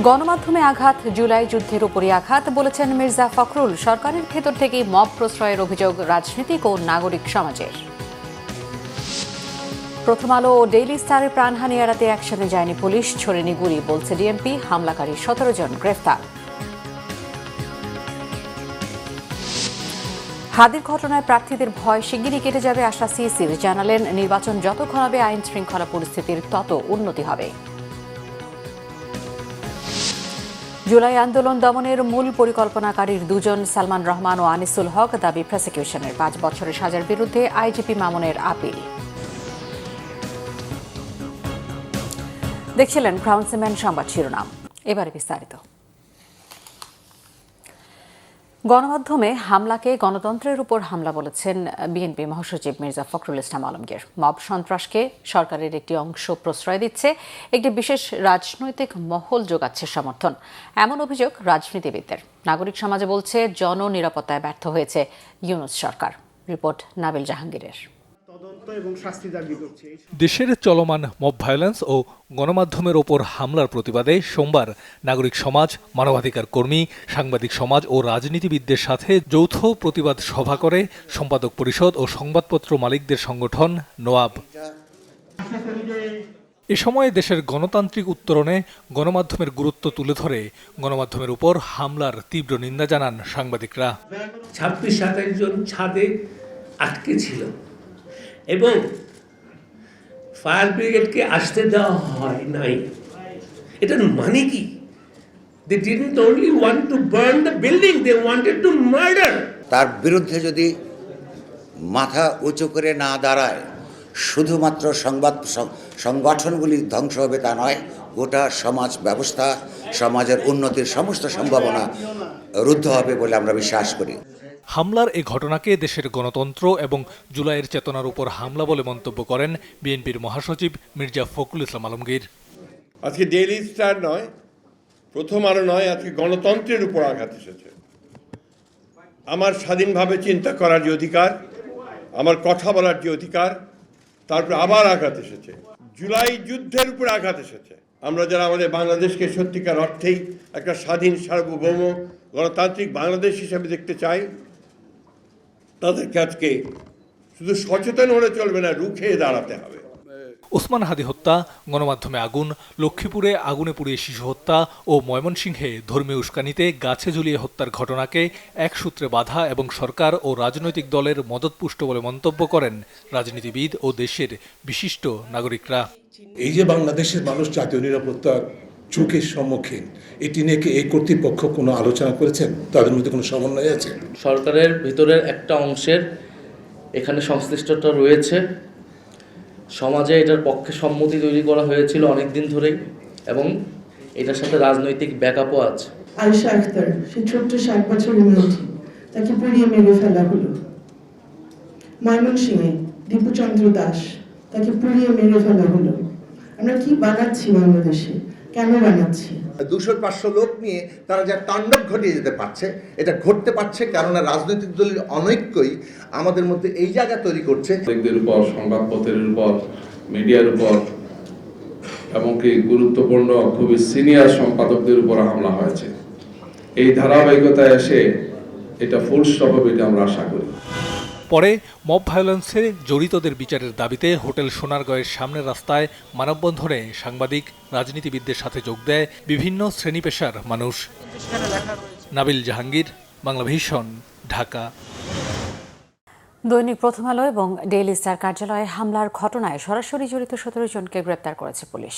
গণমাধ্যমে আঘাত, জুলাই যুদ্ধের উপরই আঘাত বলেছেন মির্জা ফখরুল। সরকারের ভেতর থেকেই মব প্রশ্রয়ের অভিযোগ রাজনীতিক ও নাগরিক সমাজের। প্রথম আলো ও ডেইলি স্টারের প্রাণহানি এড়াতে অ্যাকশনে যায়নি পুলিশ, ছড়েনি গুলি, বলছে ডিএমপি। হামলাকারী 17 জন গ্রেফতার। হাদির ঘটনায় প্রার্থীদের ভয় শিগগিরই কেটে যাবে আশা সিইসির। জানালেন, নির্বাচন যতক্ষণ হবে আইন শৃঙ্খলা পরিস্থিতির তত উন্নতি হবে। জুলাই আন্দোলন দমনের মূল পরিকল্পনাকারীর দুজন সালমান রহমান ও আনিসুল হক দাবি প্রসিকিউশনের। 5 বছরের সাজার বিরুদ্ধে আইজিপি মামুনের আপিল। দেখছিলেন ক্রাউন সিমেন্ট সংবাদ শিরোনাম, এবারে বিস্তারিত। গণমাধ্যমে হামলাকে গণতন্ত্রের উপর হামলা বলেছেন বিএনপি মহাসচিব মির্জা ফখরুল ইসলাম আলমগীর। মব সন্ত্রাসকে সরকারের একটি অংশ প্রশ্রয় দিচ্ছে, একটি বিশেষ রাজনৈতিক মহল যোগাচ্ছে সমর্থন, এমন অভিযোগ রাজনীতিবিদদের। নাগরিক সমাজে বলছে, জননিরাপত্তায় ব্যর্থ হয়েছে ইউনূস সরকার। রিপোর্ট নাবিল জাহাঙ্গীরের। দেশের চলমান মব ভায়োলেন্স ও গণমাধ্যমের ওপর হামলার প্রতিবাদে সোমবার নাগরিক সমাজ, মানবাধিকার কর্মী, সাংবাদিক সমাজ ও রাজনীতিবিদদের সাথে যৌথ প্রতিবাদ সভা করে সম্পাদক পরিষদ ও সংবাদপত্র মালিকদের সংগঠন নোয়াব। এ সময় দেশের গণতান্ত্রিক উত্তরণে গণমাধ্যমের গুরুত্ব তুলে ধরে গণমাধ্যমের উপর হামলার তীব্র নিন্দা জানান সাংবাদিকরা। 26-27 জন ছাদে আটকে ছিল এবং ফায়ার ব্রিগেডকে আসতে দেওয়া হয় নাই। এটার মানে কি? They didn't only want to burn the building, they wanted to murder. তার বিরুদ্ধে যদি মাথা উঁচু করে না দাঁড়ায়, শুধুমাত্র সংগঠনগুলি ধ্বংস হবে তা নয়, গোটা সমাজ ব্যবস্থা, সমাজের উন্নতির সমস্ত সম্ভাবনা রুদ্ধ হবে বলে আমরা বিশ্বাস করি। হামলার এই ঘটনাকে দেশের গণতন্ত্র এবং জুলাইয়ের চেতনার উপর হামলা বলে মন্তব্য করেন বিএনপির মহাসচিব মির্জা ফখরুল ইসলাম আলমগীর। আজকে ডেইলি স্টার নয়, প্রথম আলো নয়, আজকে গণতন্ত্রের উপর আঘাত এসেছে। আমার স্বাধীনভাবে চিন্তা করার যে অধিকার, আমার কথা বলার যে অধিকার, তারপর আবার আঘাত এসেছে। জুলাই যুদ্ধের উপর আঘাত এসেছে। আমরা যারা আমাদের বাংলাদেশকে সত্যিকার অর্থেই একটা স্বাধীন, সার্বভৌম, গণতান্ত্রিক বাংলাদেশ হিসেবে দেখতে চাই, তাদেরকে আজকে শুধু সচেতন হলে চলবে না, রুখে দাঁড়াতে হবে। ওসমান হাদি হত্যা, গণমাধ্যমে আগুন, লক্ষ্মীপুরে আগুনে পুড়িয়ে শিশু হত্যা ও ময়মনসিংহে ধর্মীয় উস্কানিতে গাছে ঝুলিয়ে হত্যার ঘটনাকে এক সূত্রে বাঁধা এবং সরকার ও রাজনৈতিক দলের মদতপুষ্ট বলে মন্তব্য করেন রাজনীতিবিদ ও দেশের বিশিষ্ট নাগরিকরা। এই যে বাংলাদেশের মানুষ জাতীয় নিরাপত্তার ঝুঁকির সম্মুখীন, এটি নিয়ে কি এই কর্তৃপক্ষ কোনো আলোচনা করেছেন? তাদের মধ্যে কোনো সমন্বয় আছে? সরকারের ভিতরের একটা অংশের এখানে সংশ্লিষ্টতা রয়েছে। সমাজে এটার পক্ষে সম্মতি তৈরি করা হয়েছিল অনেক দিন ধরেই এবং এটার সাথে রাজনৈতিক ব্যাকআপও আছে। আয়েশা আক্তার, সে ছোট্ট 7 বছরের মেয়েটি, তাকে পুড়িয়ে মেরে ফেলা হলো। ময়মনসিংহে দীপুচন্দ্র দাস, তাকে পুড়িয়ে মেরে ফেলা হলো। আমরা কি বানাচ্ছি বাংলাদেশে? কেন বানাচ্ছি? 200-500 লোক নিয়ে তারা যা তাণ্ডব ঘটিয়ে যেতে পারছে, এটা ঘটতে পারছে কেননা রাজনৈতিক দলের অনৈক্যই আমাদের মধ্যে এই জায়গা তৈরি করছে। নাগরিকদের উপর, সংবাদপত্রের উপর, মিডিয়ার উপর, এমনকি গুরুত্বপূর্ণ খুবই সিনিয়র সম্পাদকদের উপর হামলা হয়েছে। এই ধারাবাহিকতায় এসে এটা ফুল স্টপ হবে, এটা আমরা আশা করি। পরে মব ভায়োলেন্সে জড়িতদের বিচারের দাবিতে হোটেল সোনারগাঁয়ের সামনের রাস্তায় মানববন্ধনে সাংবাদিক, রাজনীতিবিদদের সাথে যোগ দেয় বিভিন্ন শ্রেণী পেশার মানুষ। নাবিল জাহাঙ্গীর, বাংলাভিশন, ঢাকা। দৈনিক প্রথম আলো এবং ডেইলি স্টার কার্যালয়ে হামলার ঘটনায় সরাসরি জড়িত 17 জনকে গ্রেপ্তার করেছে পুলিশ।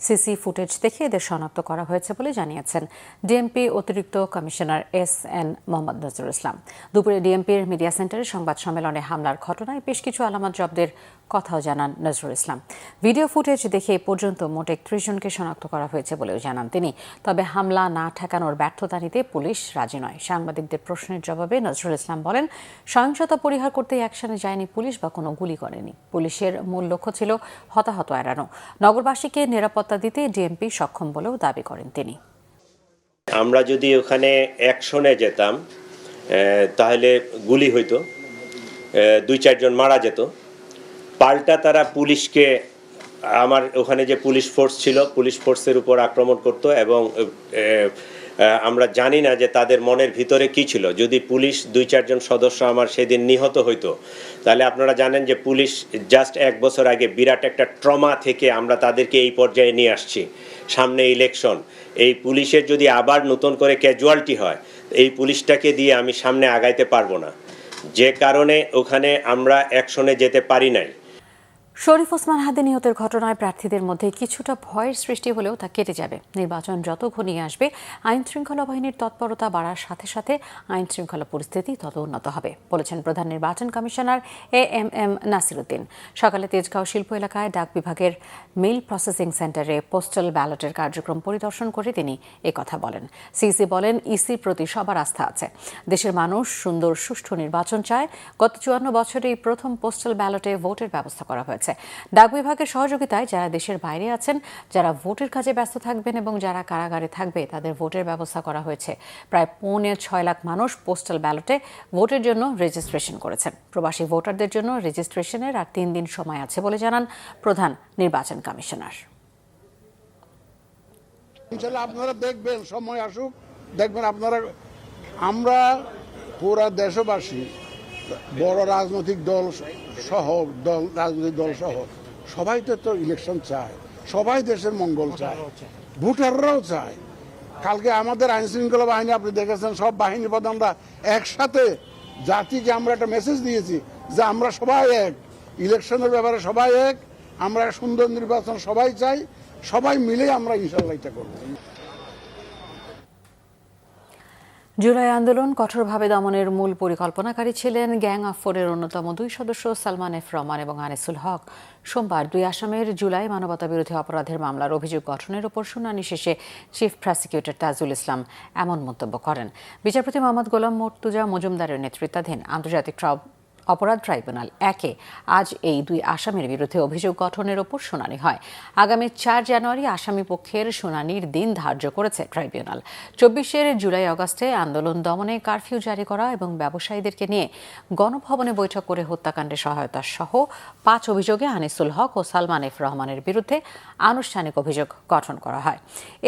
সিসি ফুটেজ দেখে এদের শনাক্ত করা হয়েছে বলে জানিয়েছেন ডিএমপি অতিরিক্ত কমিশনার এস.এন. মোহাম্মদ নজরুল ইসলাম। দুপুরে ডিএমপির মিডিয়া সেন্টারে সংবাদ সম্মেলনে হামলার ঘটনায় বেশ কিছু আলামত জব্দের কথাও জানান নজরুল ইসলাম। ভিডিও ফুটেজ দেখে পর্যন্ত মোট 31 জনকে শনাক্ত করা হয়েছে বলেও জানান তিনি। তবে হামলা না ঠেকানোর ব্যর্থতা নিতে পুলিশ রাজি নয়। সাংবাদিকদের প্রশ্নের জবাবে নজরুল ইসলাম বলেন, সহিংসতা পরিহার করতে অ্যাকশনে যায়নি পুলিশ বা কোনো গুলি করেনি। পুলিশের মূল লক্ষ্য ছিল হতাহত এড়ানো। নগরবাসীকে নিরাপত্তা দিতে ডিএমপি সক্ষম বলেও দাবি করেন তিনি। আমরা যদি ওখানে অ্যাকশনে যেতাম তাহলে গুলি হইতো, 2-4 জন মারা যেত। পাল্টা তারা পুলিশকে আমার ওখানে যে পুলিশ ফোর্স ছিল, পুলিশ ফোর্সের উপর আক্রমণ করতো এবং আমরা জানি না যে তাদের মনের ভিতরে কি ছিল। যদি পুলিশ 2-4 জন সদস্য আমার সেদিন নিহত হইতো, তাহলে আপনারা জানেন যে পুলিশ জাস্ট 1 বছর আগে বিরাট একটা ট্রমা থেকে আমরা তাদেরকে এই পর্যায়ে নিয়ে আসছি। সামনে ইলেকশন, এই পুলিশের যদি আবার নতুন করে ক্যাজুয়ালিটি হয়, এই পুলিশটাকে দিয়ে আমি সামনে আগাইতে পারবো না, যে কারণে ওখানে আমরা অ্যাকশনে যেতে পারি নাই। শরীফ ওসমান হাদি নিহতের ঘটনায় প্রার্থীদের মধ্যে কিছুটা ভয়ের সৃষ্টি হলেও তা কেটে যাবে। নির্বাচন যত ঘনিয়ে আসবে, আইন শৃঙ্খলা বাহিনীর তৎপরতা বাড়ার সাথে সাথে আইন শৃঙ্খলা পরিস্থিতি তত উন্নত হবে বলেছেন প্রধান নির্বাচন কমিশনার AMM নাসিরউদ্দিন। সকালে তেজগাঁও শিল্প এলাকায় ডাক বিভাগের মেইল প্রসেসিং সেন্টারে পোস্টাল ব্যালটের কার্যক্রম পরিদর্শন করে তিনি একথা বলেন। সিসি বলেন, ইসির প্রতি সবার আস্থা আছে। দেশের মানুষ সুন্দর সুষ্ঠু নির্বাচন চায়। গত 54 বছরে এই প্রথম পোস্টাল ব্যালটে ভোটের ব্যবস্থা করা হয়েছে। ডাক বিভাগের সহযোগিতায় যারা দেশের বাইরে আছেন, যারা ভোটের কাজে ব্যস্ত থাকবেন এবং যারা কারাগারে থাকবে, তাদের ভোটের ব্যবস্থা করা হয়েছে। প্রায় 6.25 লাখ মানুষ পোস্টাল ব্যালটে ভোটের জন্য রেজিস্ট্রেশন করেছেন। প্রবাসী ভোটারদের জন্য রেজিস্ট্রেশনের আর 3 দিন সময় আছে বলে জানান প্রধান নির্বাচন কমিশনার। ইনশাআল্লাহ আপনারা দেখবেন, সময় আসুক, দেখবেন আপনারা, আমরা পুরা দেশবাসী, বড় রাজনৈতিক দল সহ রাজনৈতিক দল সহ সবাই তো ইলেকশন চায়, সবাই দেশের মঙ্গল চায়, ভোটাররাও চায়। কালকে আমাদের আইন শৃঙ্খলা বাহিনী আপনি দেখেছেন, সব বাহিনী প্রধানরা একসাথে জাতিকে আমরা একটা মেসেজ দিয়েছি যে আমরা সবাই এক, ইলেকশনের ব্যাপারে সবাই এক, আমরা সুন্দর নির্বাচন সবাই চাই, সবাই মিলে আমরা ইনশাআল্লাহ এটা করব। জুলাই আন্দোলন কঠোরভাবে দমনের মূল পরিকল্পনাকারী ছিলেন গ্যাং অফ 4-এর অন্যতম 2 সদস্য সালমান এফ রহমান এবং আনিসুল হক। সোমবার 2 আসামের জুলাই মানবতাবিরোধী অপরাধের মামলার অভিযোগ গঠনের উপর শুনানি শেষে চিফ প্রসিকিউটর তাজুল ইসলাম এমন মন্তব্য করেন। বিচারপতি মোহাম্মদ গোলাম মর্তুজা মজুমদারের নেতৃত্বাধীন আন্তর্জাতিক অপরাধ ট্রাইব্যুনাল 1-এ আজ এই 2 আসামির বিরুদ্ধে অভিযোগ গঠনের ওপর শুনানি হয়। আগামী 4 জানুয়ারি আসামি পক্ষের শুনানির দিন ধার্য করেছে ট্রাইব্যুনাল। 24 জুলাই আগস্টে আন্দোলন দমনে কারফিউ জারি করা এবং ব্যবসায়ীদেরকে নিয়ে গণভবনে বৈঠক করে হত্যাকাণ্ডে সহায়তা সহ 5 অভিযোগে আনিসুল হক ও সালমান এফ রহমানের বিরুদ্ধে আনুষ্ঠানিক অভিযোগ গঠন করা হয়।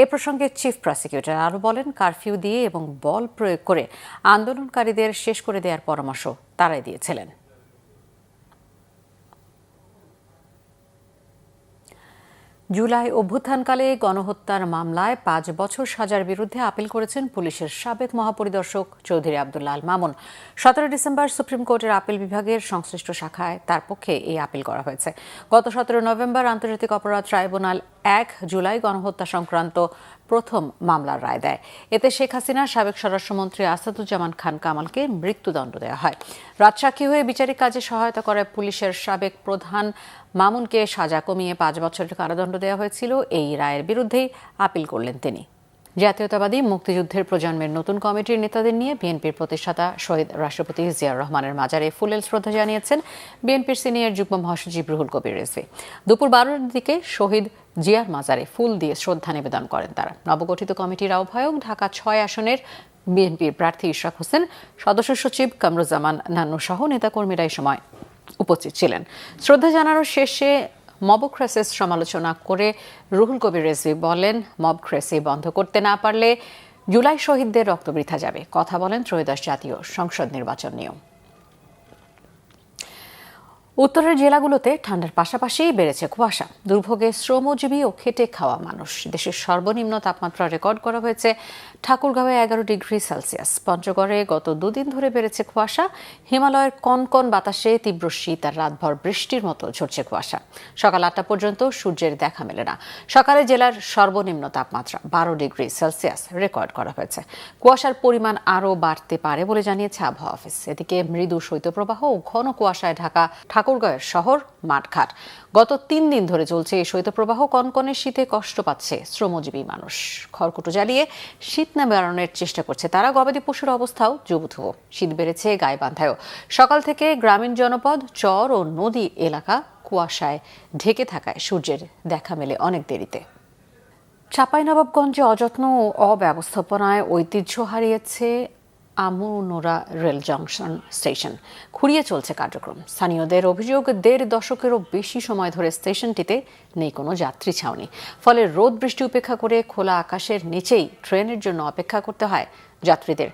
এ প্রসঙ্গে চিফ প্রসিকিউটর আরও বলেন, কারফিউ দিয়ে এবং বল প্রয়োগ করে আন্দোলনকারীদের শেষ করে দেওয়ার পরামর্শ তারাই দিয়েছিলেন। জুলাই অভ্যুত্থানকালে গণহত্যার মামলায় 5 বছর সাজার বিরুদ্ধে আপিল করেছেন পুলিশের সাবেক মহাপরিদর্শক চৌধুরী আব্দুল্লাহ আল মামুন। 17 ডিসেম্বর সুপ্রিম কোর্টের আপিল বিভাগের সংশ্লিষ্ট শাখায় তার পক্ষে এই আপিল করা হয়েছে। গত 17 নভেম্বর আন্তর্জাতিক অপরাধ ট্রাইব্যুনাল 1 জুলাই গণহত্যা সংক্রান্ত প্রথম মামলার রায় দেয়। এতে শেখ হাসিনার সাবেক স্বরাষ্ট্রমন্ত্রী আসাদুজ্জামান খান কামালকে মৃত্যুদণ্ড দেওয়া হয়। রাজসাক্ষী হয়ে বিচারিক কাজে সহায়তা করায় পুলিশের সাবেক প্রধান মামুনকে সাজা কমিয়ে 5 বছরের কারাদণ্ড দেওয়া হয়েছিল। এই রায়ের বিরুদ্ধেই আপিল করলেন তিনি। জাতীয়তাবাদী মুক্তিযুদ্ধের প্রজন্মের নতুন কমিটির নেতাদের নিয়ে বিএনপির প্রতিষ্ঠাতা শহীদ রাষ্ট্রপতি জিয়াউর রহমানের মাজারে ফুলেল শ্রদ্ধা জানিয়েছেন বিএনপির সিনিয়র যুগ্ম মহাসচিব রুহুল কবির রিজভী। দুপুর 12টার দিকে শহীদ জিয়ার মাজারে ফুল দিয়ে শ্রদ্ধা নিবেদন করেন তারা। নবগঠিত কমিটির আহ্বায়ক ঢাকা 6 আসনের বিএনপির প্রার্থী ইশরাক হোসেন, সদস্য সচিব কামরুজ্জামান নান্নু সহ নেতাকর্মীরা এই সময় উপস্থিত ছিলেন। শ্রদ্ধা জানানোর শেষে মবক্রেসিস সমালোচনা করে রুহুল কবির রিজভী বলেন, মবক্রেসি বন্ধ করতে না পারলে জুলাই শহীদদের রক্ত বৃথা যাবে। কথা বলেন ত্রয়োদশ জাতীয় সংসদ নির্বাচন নিয়েও। উত্তরের জেলাগুলোতে ঠান্ডার পাশাপাশি বেড়েছে কুয়াশা। দুর্ভোগে শ্রমজীবী ও খেটে খাওয়া মানুষ। দেশের সর্বনিম্ন তাপমাত্রা রেকর্ড করা হয়েছে ঠাকুরগাঁওয়ে 11 ডিগ্রি সেলসিয়াস। পঞ্চগড়ে গত 2 দিন ধরে বেড়েছে কুয়াশা। হিমালয়ের কনকন বাতাসে তীব্র শীত আর রাতভর বৃষ্টির মতো ঝরছে কুয়াশা। সকাল 8টা পর্যন্ত সূর্যের দেখা মেলে না। সকালে জেলার সর্বনিম্ন তাপমাত্রা 12 ডিগ্রি সেলসিয়াস রেকর্ড করা হয়েছে। কুয়াশার পরিমাণ আরও বাড়তে পারে বলে জানিয়েছে আবহাওয়া অফিস। এদিকে মৃদু শৈত্যপ্রবাহ ও ঘন কুয়াশায় ঢাকা ঠাকুরগাঁওয়ের শহর মাঠঘাট। গত 3 দিন ধরে চলছে এই শৈত্যপ্রবাহ। কনকনে শীতে কষ্ট পাচ্ছে শ্রমজীবী মানুষ। খড়কুটো জ্বালিয়ে শীত না বাড়ানোর চেষ্টা করছে তারা। গবাদি পশুর অবস্থাও জবুথুবু। শীত বেড়েছে গাইবান্ধায়ও। সকাল থেকে গ্রামীণ জনপদ, চর ও নদী এলাকা কুয়াশায় ঢেকে থাকায় সূর্যের দেখা মেলে অনেক দেরিতে। চাঁপাইনবাবগঞ্জে অযত্ন ও অব্যবস্থাপনায় ঐতিহ্য হারিয়েছে আমুনোরা রেল জংশন স্টেশন খুঁড়িয়ে চলছে কার্যক্রম। স্থানীয়দের অভিযোগ 1.5 দশকেরও বেশি সময় ধরে স্টেশনটিতে নেই কোনো যাত্রী ছাউনি, ফলে রোদ বৃষ্টি উপেক্ষা করে খোলা আকাশের নিচেই ট্রেনের জন্য অপেক্ষা করতে হয় যাত্রীদের।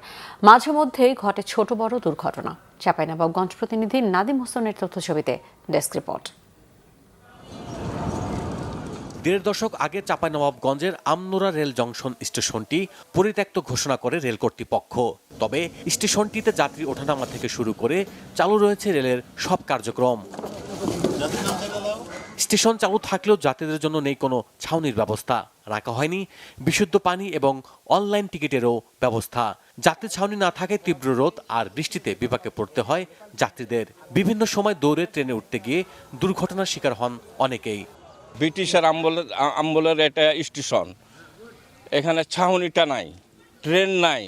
মাঝে মধ্যেই ঘটে ছোট বড় দুর্ঘটনা। চাঁপাইনবাবগঞ্জ প্রতিনিধি নাদিম হোসেনের তথ্যছবিতে ডেস্ক রিপোর্ট। 1.5 দশক আগে চাঁপাইনবাবগঞ্জের আমনোরা রেল জংশন স্টেশনটি পরিত্যক্ত ঘোষণা করে রেল কর্তৃপক্ষ। তবে স্টেশনটিতে যাত্রী ওঠানামা থেকে শুরু করে চালু রয়েছে রেলের সব কার্যক্রম। স্টেশন চালু থাকলেও যাত্রীদের জন্য নেই কোনো ছাউনির ব্যবস্থা, রাখা হয়নি বিশুদ্ধ পানি এবং অনলাইন টিকিটেরও ব্যবস্থা। যাত্রী ছাউনি না থাকায় তীব্র রোদ আর বৃষ্টিতে বিপাকে পড়তে হয় যাত্রীদের। বিভিন্ন সময় দৌড়ে ট্রেনে উঠতে গিয়ে দুর্ঘটনার শিকার হন অনেকেই। ব্রিটিশের আমলের একটা স্টেশন, এখানে ছাউনিটা নাই, ট্রেন নাই,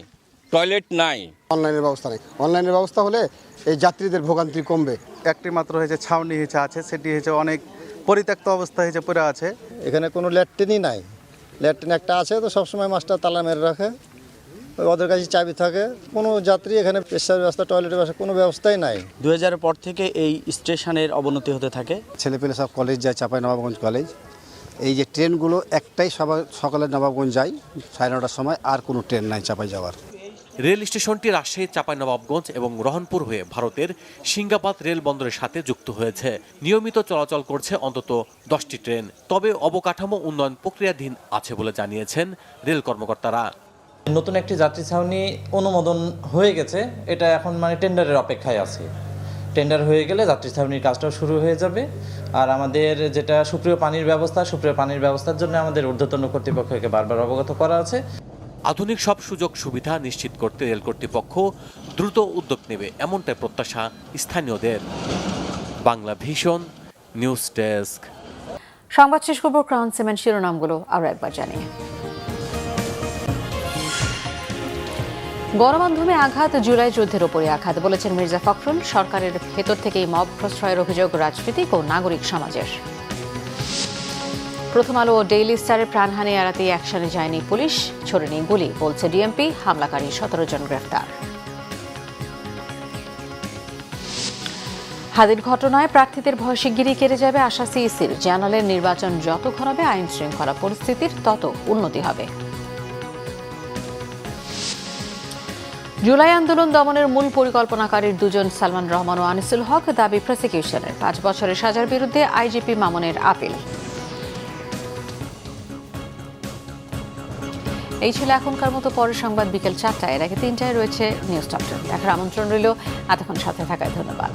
টয়লেট নাই, অনলাইনের ব্যবস্থা নেই। অনলাইনের ব্যবস্থা হলে এই যাত্রীদের ভোগান্তি কমবে। একটি মাত্র হয়েছে ছাউনি হয়েছে আছে, সেটি হয়েছে অনেক পরিত্যক্ত অবস্থা হয়েছে পড়ে আছে। এখানে কোনো ল্যাট্রিনই নাই, ল্যাট্রিন একটা আছে তো সবসময় মাস্টার তালা মেরে রাখে, ওদের কাছে চাবি থাকে। কোনো যাত্রী এখানে পেশার ব্যবস্থা, টয়লেটের ব্যবস্থা কোনো ব্যবস্থাই নাই। 2000-এর পর থেকে এই স্টেশনের অবনতি হতে থাকে। ছেলেপেলে সব কলেজ যায়, চাঁপাইনবাবগঞ্জ কলেজ। এই যে ট্রেনগুলো একটাই সকালে নবাবগঞ্জ যায় 9:30টার সময়, আর কোনো ট্রেন নাই চাপাই যাওয়ার। রেল স্টেশনটি রাজশাহী, চাঁপাইনবাবগঞ্জ এবং রহনপুর হয়ে ভারতের সিঙ্গাবাদ রেল বন্দরের সাথে যুক্ত হয়েছে। নিয়মিত চলাচল করছে অন্তত 10টি ট্রেন। তবে অবকাঠামো উন্নয়ন প্রক্রিয়াধীন আছে বলে জানিয়েছেন রেল কর্মকর্তারা। নতুন একটি যাত্রী ছাউনি অনুমোদন হয়ে গেছে, এটা এখন টেন্ডারের অপেক্ষায় আছে। টেন্ডার হয়ে গেলে যাত্রী ছাউনির কাজটাও শুরু হয়ে যাবে। আর আমাদের যেটা সুপ্রিয় পানির ব্যবস্থার জন্য আমাদের ঊর্ধ্বতন কর্তৃপক্ষকে বারবার অবগত করা আছে। আধুনিক সব সুযোগ সুবিধা নিশ্চিত করতে রেল কর্তৃপক্ষ দ্রুত উদ্যোগ নেবে, এমনটাই প্রত্যাশা স্থানীয়দের। Bangla vision news desk. সংবাদ শেষ করব ক্রাউন সিমেন্ট শিরোনামগুলো আরও একবার জানিয়ে। গণমাধ্যমে আঘাত, জুলাই যুদ্ধের ওপরে আঘাত, বলেছেন মির্জা ফখরুল। সরকারের ভেতর থেকেই মব প্রশ্রয়ের অভিযোগ রাজনৈতিক ও নাগরিক সমাজের। প্রথম আলো ও ডেইলি স্টারের প্রাণহানি এড়াতে অ্যাকশনে যায়নি পুলিশ, ছোড়েনি গুলি, বলছে ডিএমপি। হামলাকারী 17 জন গ্রেফতার। হাদির ঘটনায় প্রার্থীদের ভয় শিগগিরই কেটে যাবে আশা সিইসির। জানালেন নির্বাচন যত ঘনাবে আইন শৃঙ্খলা পরিস্থিতির তত উন্নতি হবে। জুলাই আন্দোলন দমনের মূল পরিকল্পনাকারীর 2 জন সালমান রহমান ও আনিসুল হক দাবি প্রসিকিউশনের। 5 বছরের সাজার বিরুদ্ধে আইজিপি মামুনের আপিল। এই ছিল এখনকার মতো। পরের সংবাদ বিকেল 4টায়, এর আগে 3টায় রয়েছে নিউজ টপ 10। দেখার আমন্ত্রণ রইল। এতক্ষণ সাথে থাকায় ধন্যবাদ।